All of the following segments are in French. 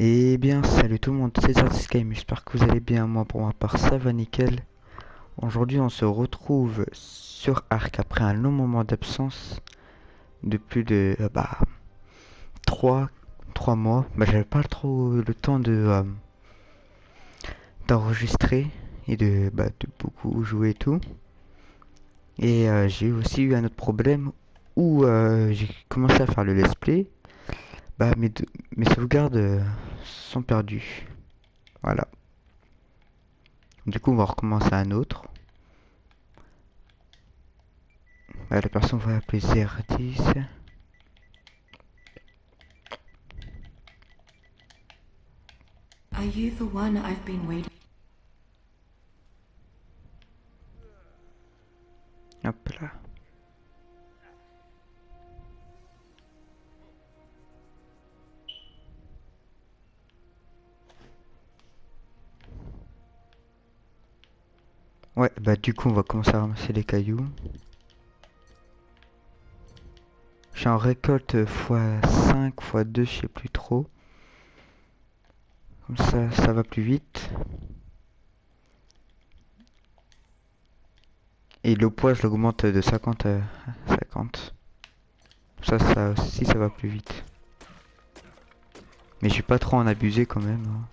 Eh bien, salut tout le monde, c'est Skyrim, j'espère que vous allez bien. Moi, pour ma part, ça va nickel. Aujourd'hui, on se retrouve sur Ark après un long moment d'absence de plus de 3 3 mois. J'avais pas trop le temps d'enregistrer et de beaucoup jouer et tout. Et j'ai aussi eu un autre problème où j'ai commencé à faire le let's play. Bah, mes sauvegardes sont perdues. Voilà. Du coup, on va recommencer un autre. La personne va appeler ZR10. Are you the one I've been waiting? Hop là. Ouais, bah du coup on va commencer à ramasser les cailloux. Je suis en récolte x5, x2, je sais plus trop. Comme ça va plus vite. Et le poids, je l'augmente de 50 à 50. Ça aussi, ça va plus vite. Mais je vais pas trop en abuser quand même, hein.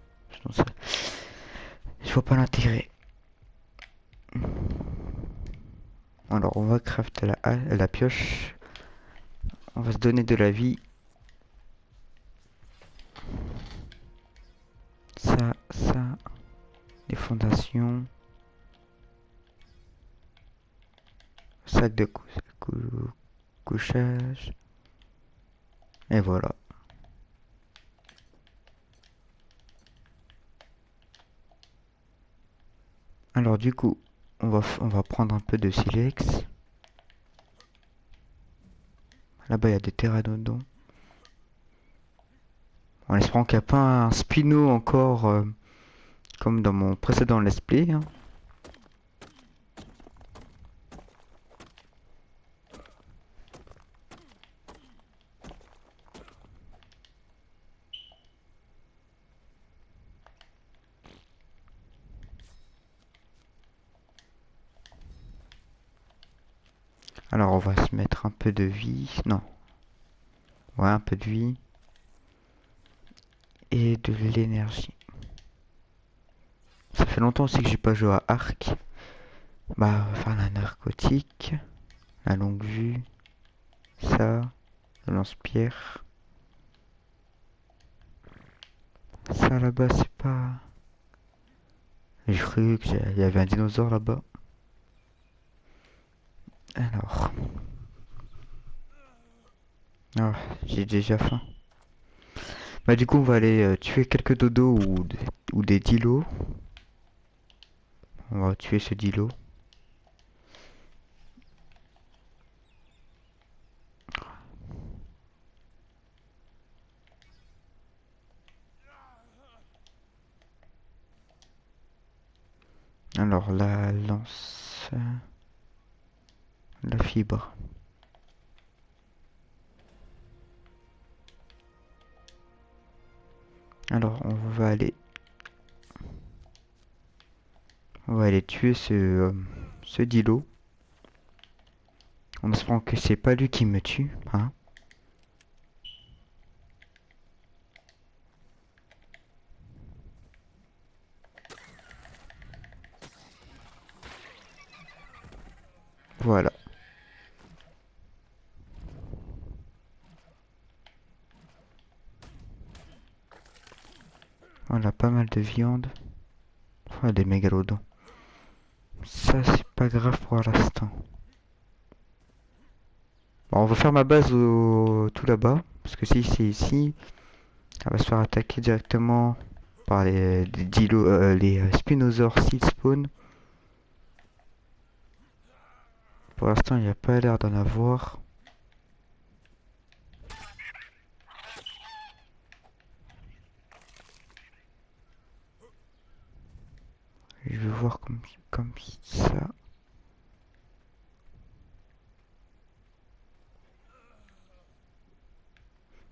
Je vois pas l'intérêt. Alors, on va crafter la pioche. On va se donner de la vie. Ça. Les fondations. Sac de couchage. Et voilà. Alors du coup, on va prendre un peu de silex. Là-bas, il y a des pteranodons. En espérant qu'il n'y a pas un spino encore, comme dans mon précédent let's play, hein. Alors on va se mettre un peu de vie. Non. Ouais, un peu de vie. Et de l'énergie. Ça fait longtemps aussi que j'ai pas joué à Ark. Bah, on va faire la narcotique. La longue vue. Ça. Le lance-pierre. Ça là-bas, c'est pas... J'ai cru qu'il y avait un dinosaure là-bas. Alors... Ah, j'ai déjà faim. Bah du coup on va aller tuer quelques dodos ou des dilos. On va tuer ce dilo. Alors la lance... la fibre. Alors on va aller tuer ce dilo. En espérant que c'est pas lui qui me tue, hein. Voilà. On a pas mal de viande. Oh, des mégalodons. Ça c'est pas grave pour l'instant. Bon, on va faire ma base tout là-bas. Parce que si c'est ici, elle va se faire attaquer directement par les dilos, les spinosaures s'ils spawn. Pour l'instant, il n'y a pas l'air d'en avoir. Je vais voir comme ça.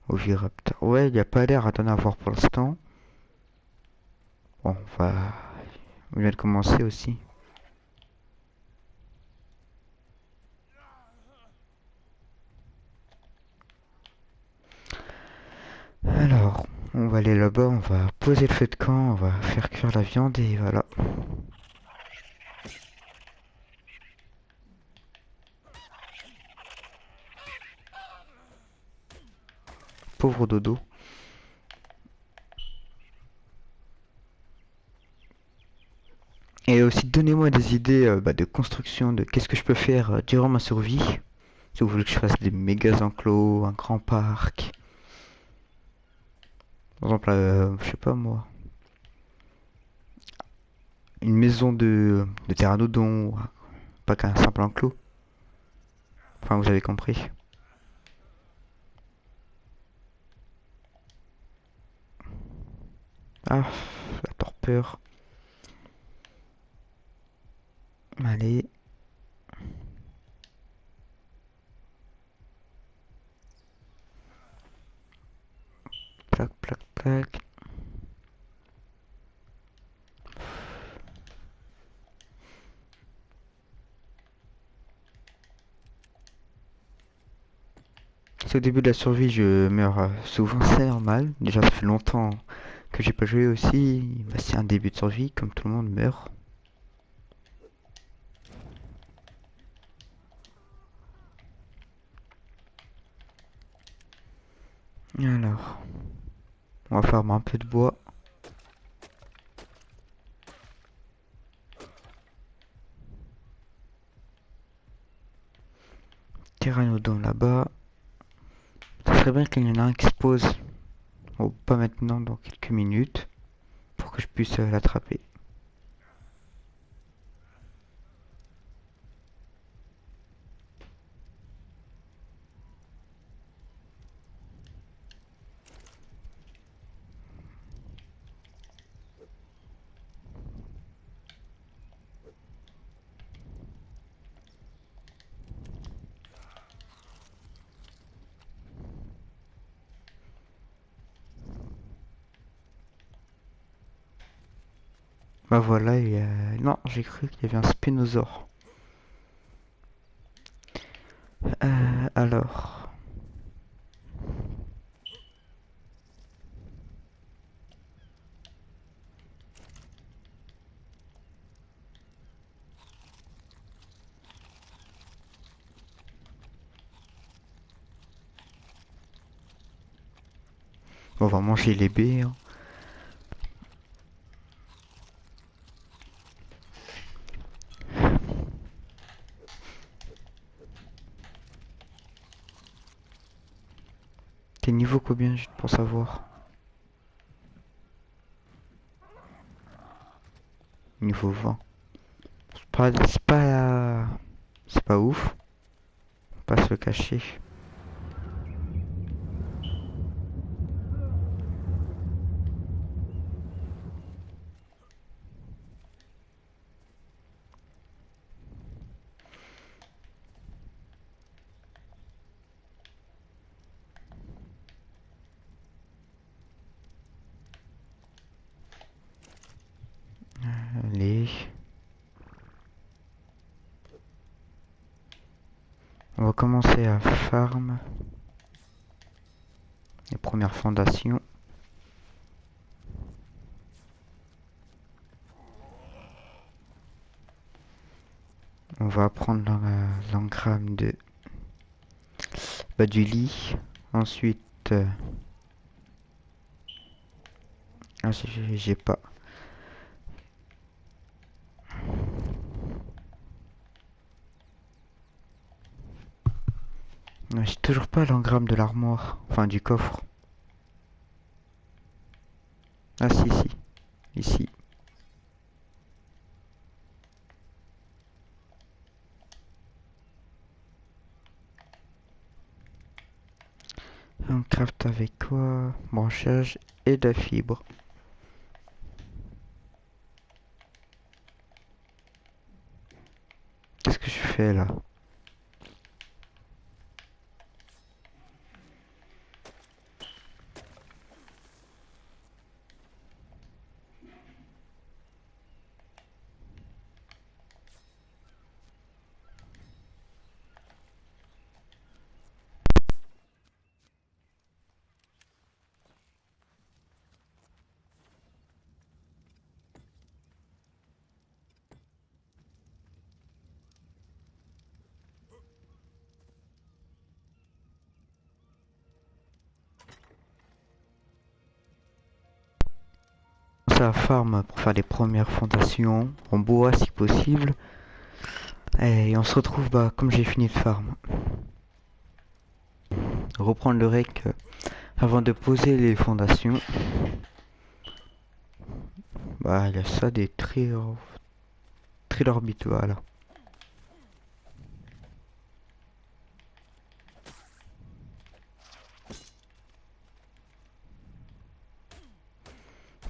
Oviraptor. Ouais, il n'y a pas l'air d'en avoir pour l'instant. Bon, on vient de commencer aussi. Alors, on va aller là-bas, on va poser le feu de camp, on va faire cuire la viande et voilà. Pauvre dodo. Et aussi, donnez-moi des idées de construction, de qu'est-ce que je peux faire durant ma survie. Si vous voulez que je fasse des méga enclos, un grand parc. Par exemple, je sais pas moi, une maison de pteranodon, pas qu'un simple enclos. Enfin, vous avez compris. Ah, la torpeur. Allez. Plac, plac, plac. C'est au début de la survie, je meurs souvent, c'est normal. Déjà, ça fait longtemps que j'ai pas joué aussi. Bah, c'est un début de survie, comme tout le monde meurt. Alors, on va faire un peu de bois. Pteranodon là-bas. Ça serait bien qu'il y en ait un qui se pose. Bon, pas maintenant, dans quelques minutes. Pour que je puisse l'attraper. Bah voilà, non, j'ai cru qu'il y avait un spinosaure. Alors, on va manger les baies, hein. T'es niveau combien, juste pour savoir? Niveau 20. C'est pas ouf. Faut pas se le cacher. Allez. On va commencer à farm. Les premières fondations. On va prendre l'engramme du lit. Ensuite, ah, j'ai pas. J'ai toujours pas l'engramme de l'armoire. Enfin, du coffre. Ah si, si. Ici. On craft avec quoi? Branchage et de la fibre. Qu'est-ce que je fais là? ça farm pour faire les premières fondations en bois si possible. Et on se retrouve bah comme j'ai fini de farm. Reprendre le rec avant de poser les fondations. Bah il y a ça des trilorbites, voilà.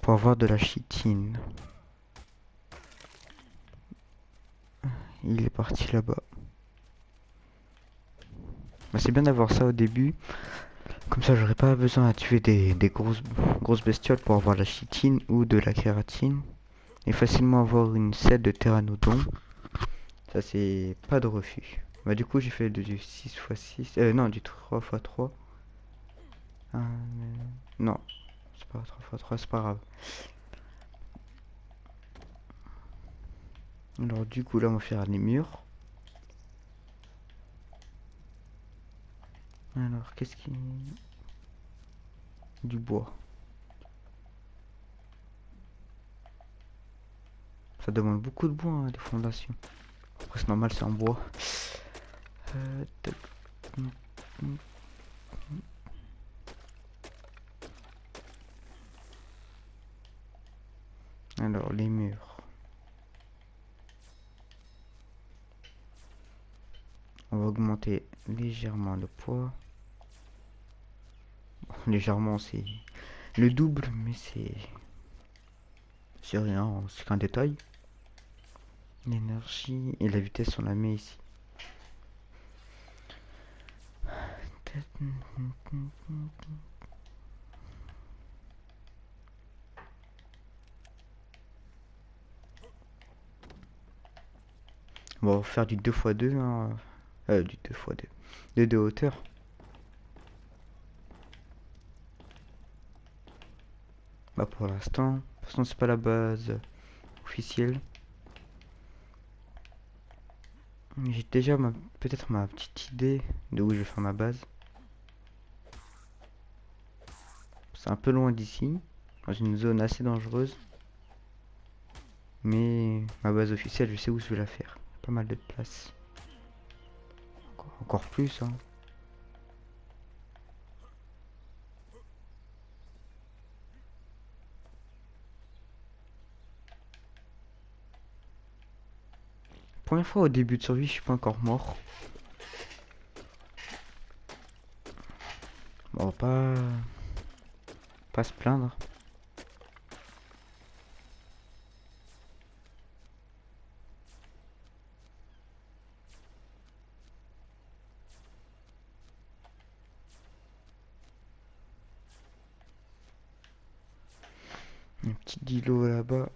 Pour avoir de la chitine. Il est parti là-bas. Bah, c'est bien d'avoir ça au début. Comme ça j'aurais pas besoin à tuer des grosses bestioles pour avoir la chitine ou de la kératine. Et facilement avoir une selle de pteranodon. Ça c'est pas de refus. Bah du coup j'ai fait du 6x6. Non, du 3x3. Non, c'est pas 3x3, c'est pas grave. Alors du coup là on va faire les murs. Alors qu'est-ce qui... Du bois. Ça demande beaucoup de bois hein, les fondations. Après c'est normal, c'est en bois. Tac. Alors les murs. On va augmenter légèrement le poids. Bon, légèrement c'est le double mais c'est rien, c'est qu'un détail. L'énergie et la vitesse on la met ici. On va faire du 2x2 hein. Du 2x2 de hauteur. Bah pour l'instant, de toute façon c'est pas la base officielle. J'ai déjà peut-être ma petite idée de où je vais faire ma base. C'est un peu loin d'ici, dans une zone assez dangereuse. Mais ma base officielle, je sais où je vais la faire. Pas mal de place. Encore plus, hein. Première fois au début de survie, je suis pas encore mort. Bon, on va pas se plaindre. Un petit îlot là-bas.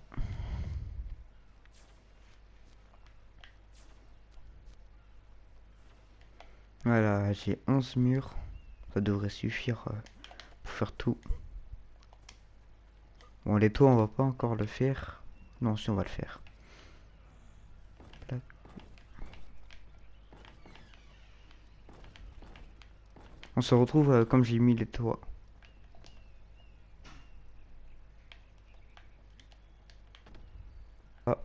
Voilà, j'ai 11 murs. Ça devrait suffire pour faire tout. Bon, les toits, on va pas encore le faire. Non, si, on va le faire. Plac. On se retrouve comme j'ai mis les toits. Ah.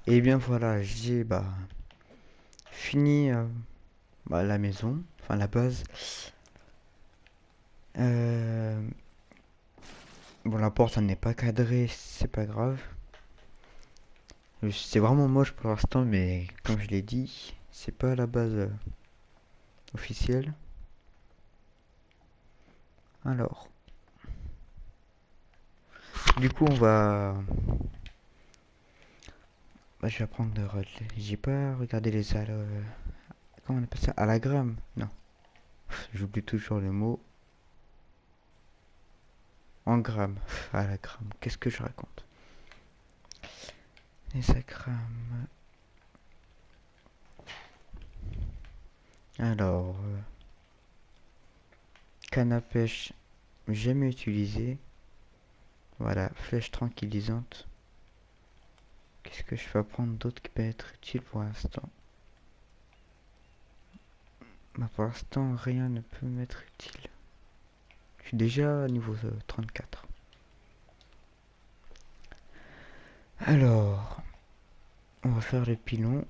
Et bien voilà, j'ai fini la maison, enfin la base. Bon, la porte, elle n'est pas cadrée, c'est pas grave. C'est vraiment moche pour l'instant, mais comme je l'ai dit, c'est pas la base officielle. Alors, du coup, je vais prendre de j'ai pas regardé les comment on appelle ça? Alagramme? Non, j'oublie toujours le mot. En grammes. Alagramme. Qu'est-ce que je raconte? Les agrammes. Alors, canne à pêche, jamais utilisé. Voilà, flèche tranquillisante. Qu'est-ce que je peux apprendre d'autre qui peut être utile pour l'instant? Pour l'instant, rien ne peut m'être utile. Je suis déjà à niveau 34. Alors, on va faire le pilon.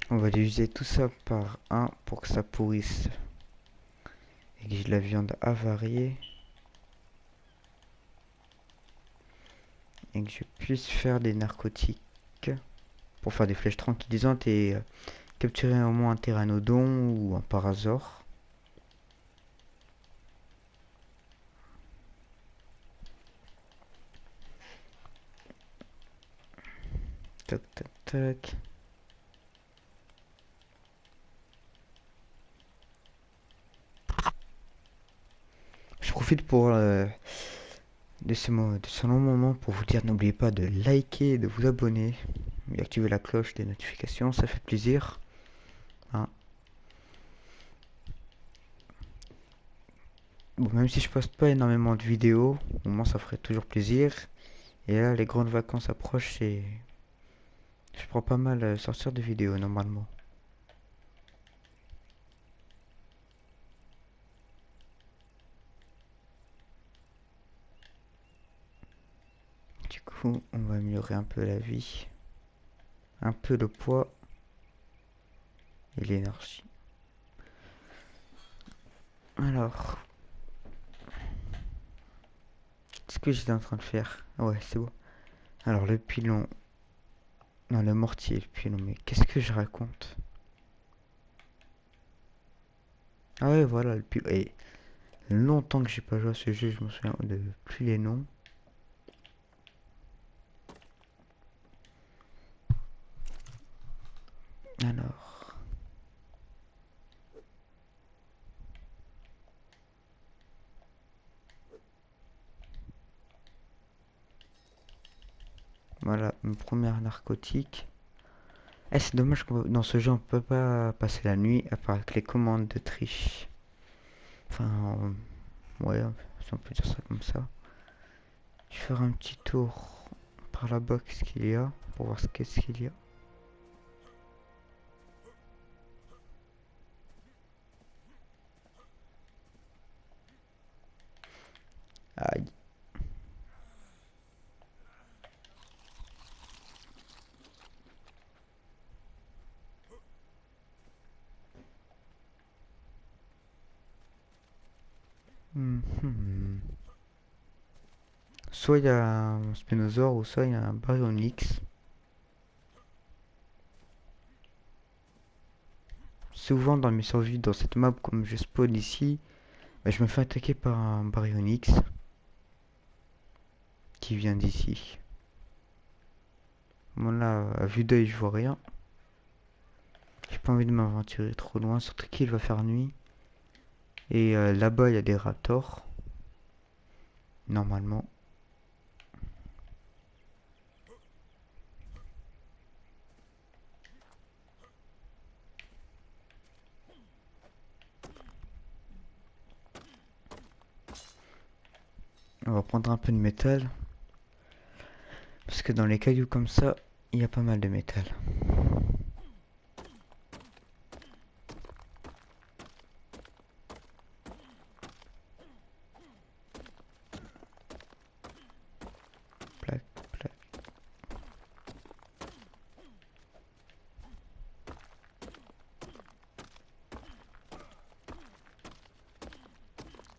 On va diviser tout ça par 1 pour que ça pourrisse et que j'ai de la viande avariée et que je puisse faire des narcotiques pour faire des flèches tranquillisantes et capturer au moins un pteranodon ou un parasaure. Tac tac tac. Je profite pour de ce long moment pour vous dire, n'oubliez pas de liker, de vous abonner et activer la cloche des notifications, ça fait plaisir. Hein. Bon, même si je poste pas énormément de vidéos, au moins ça ferait toujours plaisir. Et là, les grandes vacances approchent et je prends pas mal sortir de vidéos normalement. Du coup, on va améliorer un peu la vie, un peu le poids et l'énergie. Alors, ce que j'étais en train de faire, ouais, c'est bon. Alors, le pilon, non, le mortier, le pilon, mais qu'est-ce que je raconte? Ah ouais, voilà, le pilon. Et longtemps que j'ai pas joué à ce jeu, je me souviens de plus les noms. Alors, voilà, une première narcotique. Eh, c'est dommage que dans ce jeu, on peut pas passer la nuit à part avec les commandes de triche. Enfin, ouais, si on peut dire ça comme ça. Je vais faire un petit tour par là-bas, qu'est-ce qu'il y a, pour voir ce qu'est-ce qu'il y a. Aïe. Mhm. Soit il y a un spinosaure, ou soit il y a un baryonyx. Souvent dans mes survies dans cette map, comme je spawn ici, bah, je me fais attaquer par un baryonyx qui vient d'ici. Bon là, à vue d'œil, je vois rien. J'ai pas envie de m'aventurer trop loin, surtout qu'il va faire nuit. Et là-bas, il y a des raptors. Normalement. On va prendre un peu de métal. Parce que dans les cailloux comme ça, il y a pas mal de métal. Plac, plac.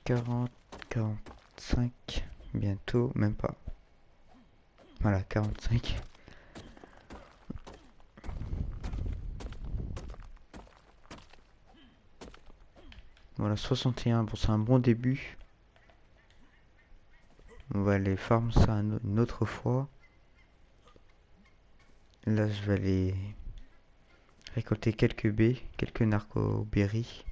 Quarante, 45, bientôt, même pas. Voilà, 45. Voilà, 61, bon c'est un bon début. On va aller farm ça une autre fois. Là, je vais aller récolter quelques baies, quelques narcoberries.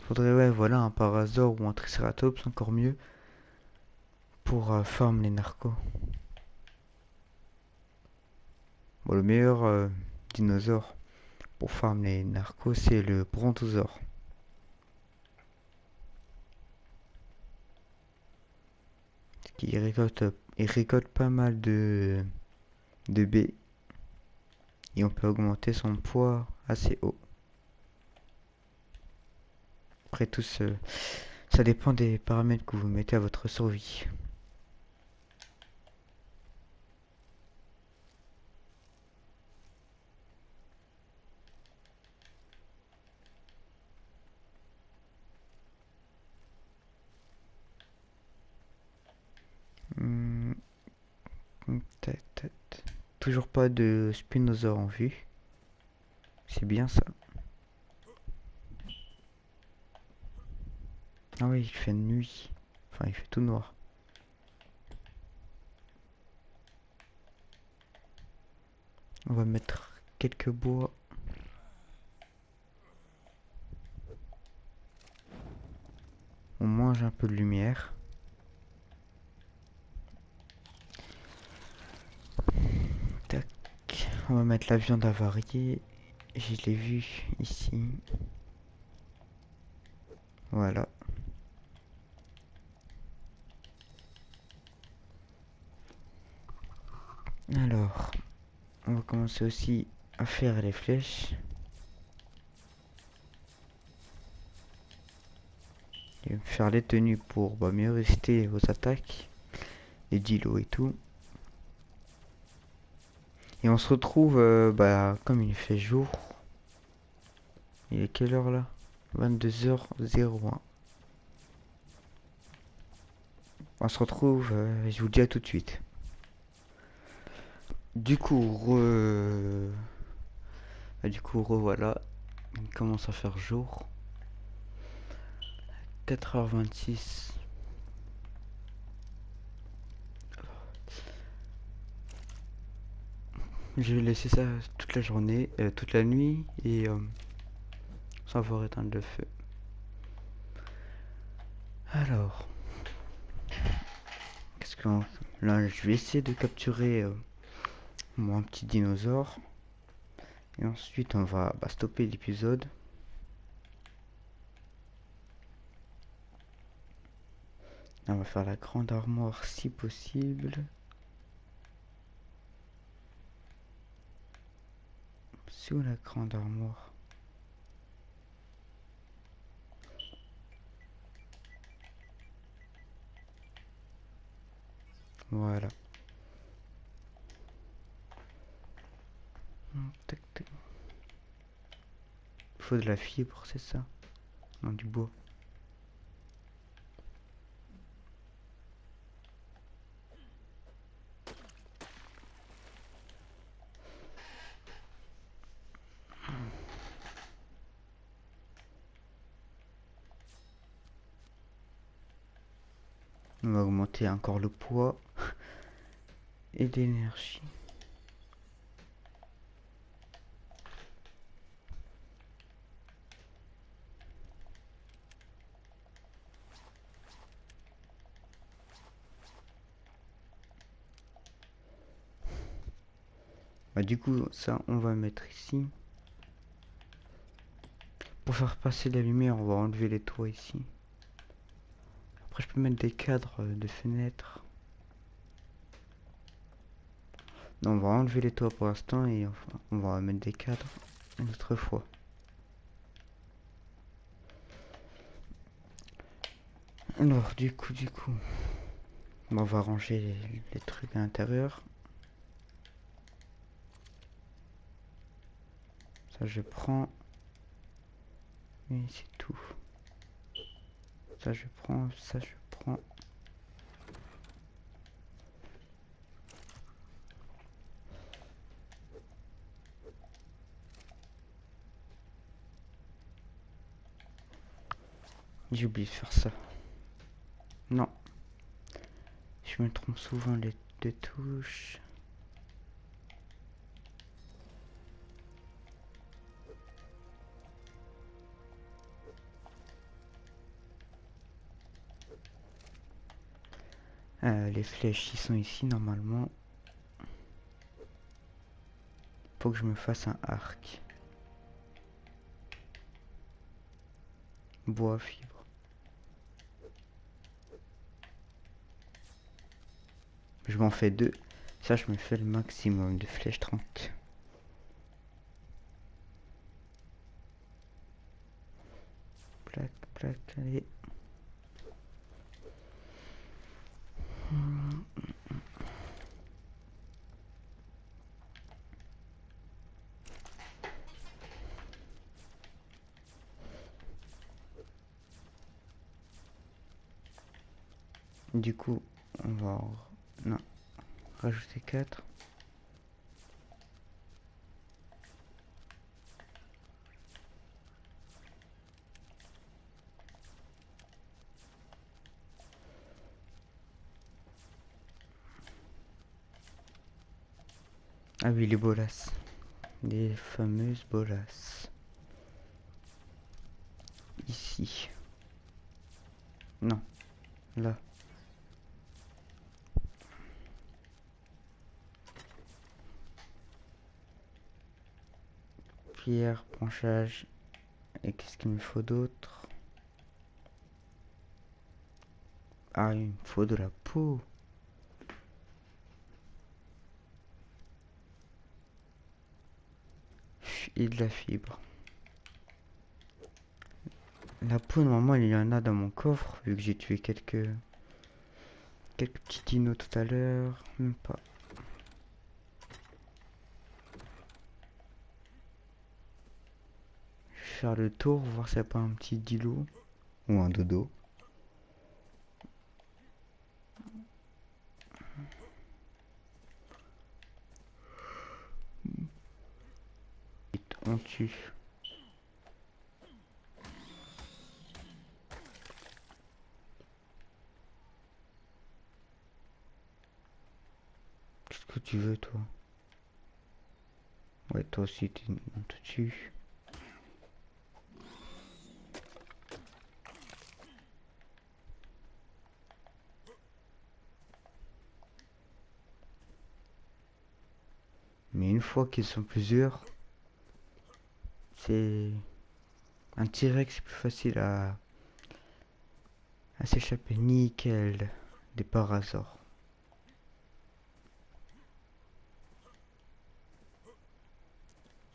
Faudrait, ouais, voilà, un parasaure ou un triceratops, encore mieux, pour farm les narcos. Bon, le meilleur dinosaure pour farm les narcos, c'est le brontosaure. Il récolte pas mal de baies et on peut augmenter son poids assez haut. Après tout, ça dépend des paramètres que vous mettez à votre survie. Hmm, toujours pas de spinosaure en vue. C'est bien ça. Ah oui, il fait nuit. Enfin, il fait tout noir. On va mettre quelques bois. On mange un peu de lumière. Tac. On va mettre la viande avariée. Je l'ai vu ici. Voilà. Alors, on va commencer aussi à faire les flèches. Et faire les tenues pour mieux résister aux attaques. Les dilos et tout. Et on se retrouve, comme il fait jour. Il est quelle heure là? 22h01. On se retrouve, je vous dis à tout de suite. Du coup, voilà. Il commence à faire jour. 4h26. Je vais laisser ça toute la journée, toute la nuit, et sans avoir éteindre le feu. Alors, qu'est-ce que là, je vais essayer de capturer mon petit dinosaure. Et ensuite, on va stopper l'épisode. On va faire la grande armoire si possible. C'est où la grande armoire? Voilà. Tac, tac. Il faut de la fibre, c'est ça? Non, du bois. On va augmenter encore le poids et l'énergie. Du coup, ça, on va mettre ici. Pour faire passer la lumière, on va enlever les toits ici. Après, je peux mettre des cadres de fenêtres. Non, on va enlever les toits pour l'instant et enfin, on va mettre des cadres une autre fois. Alors, du coup, on va ranger les trucs à l'intérieur. Ça, je prends. Et c'est tout. Ça, je prends. Ça, je prends. J'ai oublié de faire ça. Non. Je me trompe souvent les deux touches. Les flèches, ils sont ici normalement. Faut que je me fasse un arc. Bois, fibre. je m'en fais 2. Ça, je me fais le maximum de flèches 30. Plac, plac, allez. Du coup, on va non, rajouter 4. Ah oui, les bolas. Les fameuses bolas. Ici. Non, là. Pierre, branchage. Et qu'est-ce qu'il me faut d'autre? Ah, il me faut de la peau. Et de la fibre. La peau, normalement, il y en a dans mon coffre, vu que j'ai tué quelques petits dinos tout à l'heure. Même pas. Je vais faire le tour, voir s'il n'y a pas un petit dilo. Ou un dodo. On tue. Qu'est-ce que tu veux, toi? Ouais, toi aussi, on te tue. Mais une fois qu'ils sont plusieurs, c'est un T-Rex, c'est plus facile à s'échapper. Nickel. Des parasaures.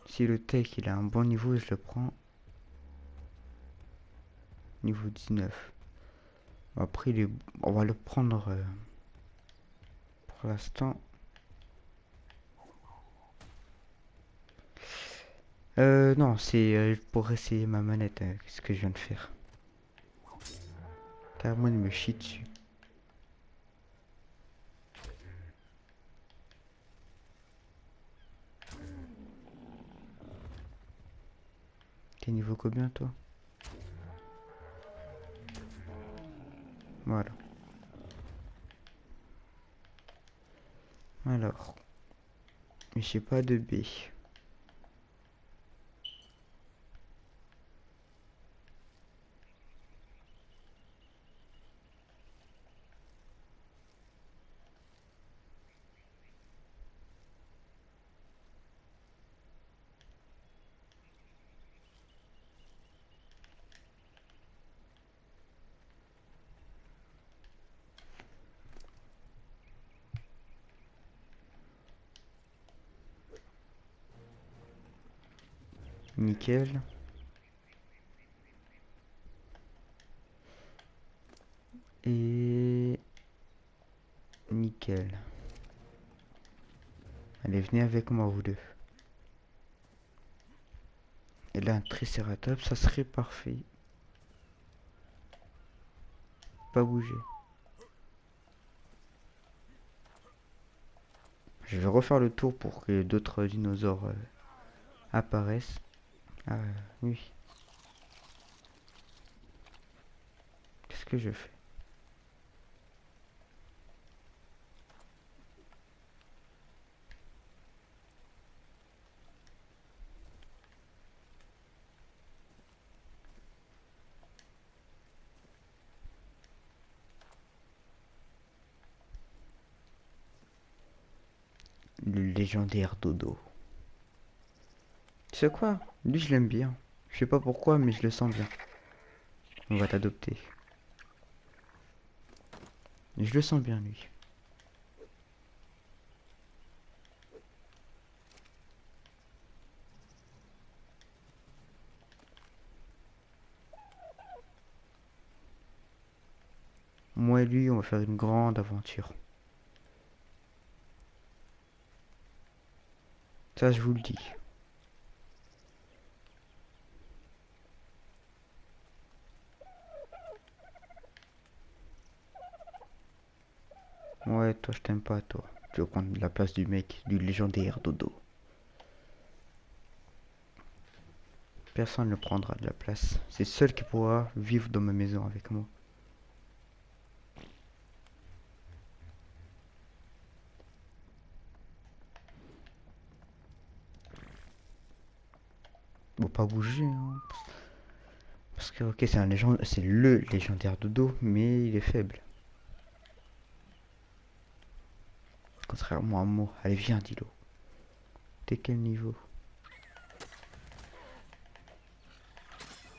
Si le tech il a un bon niveau, je le prends. Niveau 19. Après, on va le prendre pour l'instant. Non, c'est pour essayer ma manette. Qu'est-ce que je viens de faire? Carrément, il me chie dessus. T'es niveau combien, toi? Voilà. Alors. Mais j'ai pas de B. Nickel. Et... nickel. Allez, venez avec moi, vous deux. Et là, un tricératops, ça serait parfait. Pas bouger. Je vais refaire le tour pour que d'autres dinosaures apparaissent. Ah oui. Qu'est-ce que je fais? Le légendaire dodo. Tu sais quoi? Lui, je l'aime bien. Je sais pas pourquoi, mais je le sens bien. On va t'adopter. Je le sens bien, lui. moi et lui, on va faire une grande aventure. Ça, je vous le dis. Ouais, toi, je t'aime pas, toi. Tu vas prendre la place du mec, du légendaire Dodo. Personne ne prendra de la place. C'est seul qui pourra vivre dans ma maison avec moi. Bon, pas bouger, hein. Parce que, ok, c'est le légendaire Dodo, mais il est faible. Contrairement à moi. Allez, viens, Dilo. T'es quel niveau?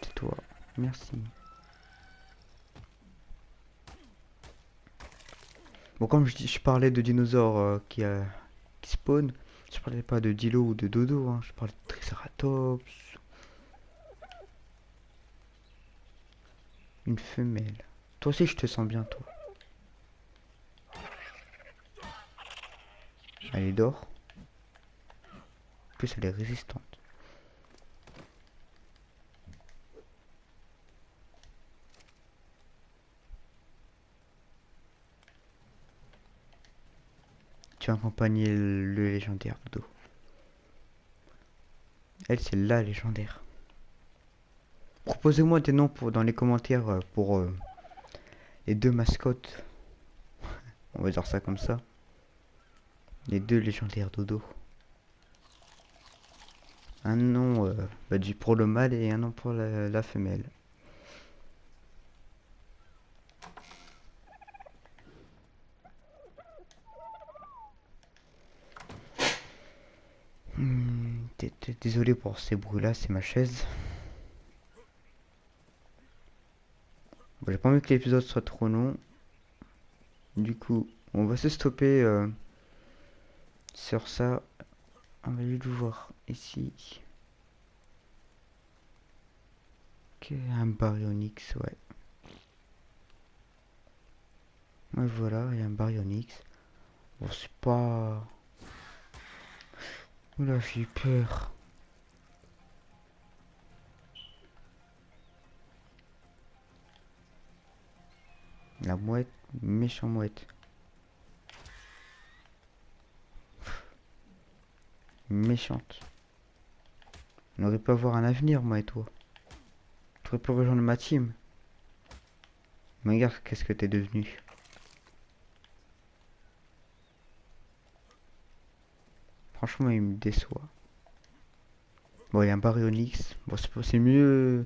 C'est toi. Merci. Bon, comme je parlais de dinosaures qui spawn, je parlais pas de Dilo ou de Dodo, hein. Je parlais de Triceratops. Une femelle. Toi aussi, je te sens bien, toi. Elle dort. En plus, elle est résistante. Tu as accompagné le légendaire Dodo. Elle, c'est la légendaire. Proposez-moi des noms dans les commentaires pour les deux mascottes. On va dire ça comme ça. Les deux légendaires Dodo. Un nom pour le mâle et un nom pour la femelle. Désolé pour ces bruits-là, c'est ma chaise. Bon, j'ai pas envie que l'épisode soit trop long. Du coup, on va se stopper sur ça. On va juste voir ici. Ok, un baryonyx, ouais. Ouais, voilà, il y a un baryonyx. Bon, c'est pas... Oula, j'ai eu peur. La mouette, méchant mouette. Méchante. On aurait pu avoir un avenir, moi et toi. Tu aurais pu rejoindre ma team. Mais regarde, qu'est-ce que t'es devenu. Franchement, il me déçoit. Bon, il y a un baryonyx. Bon, c'est mieux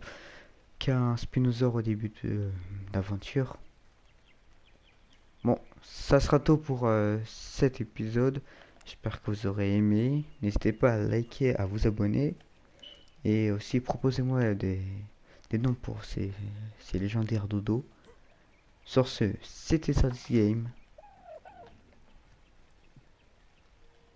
qu'un spinosaure au début de l'aventure. Bon, ça sera tout pour cet épisode. J'espère que vous aurez aimé. N'hésitez pas à liker, à vous abonner. Et aussi, proposez-moi des noms pour ces légendaires dodo. Sur ce, c'était ça, Game.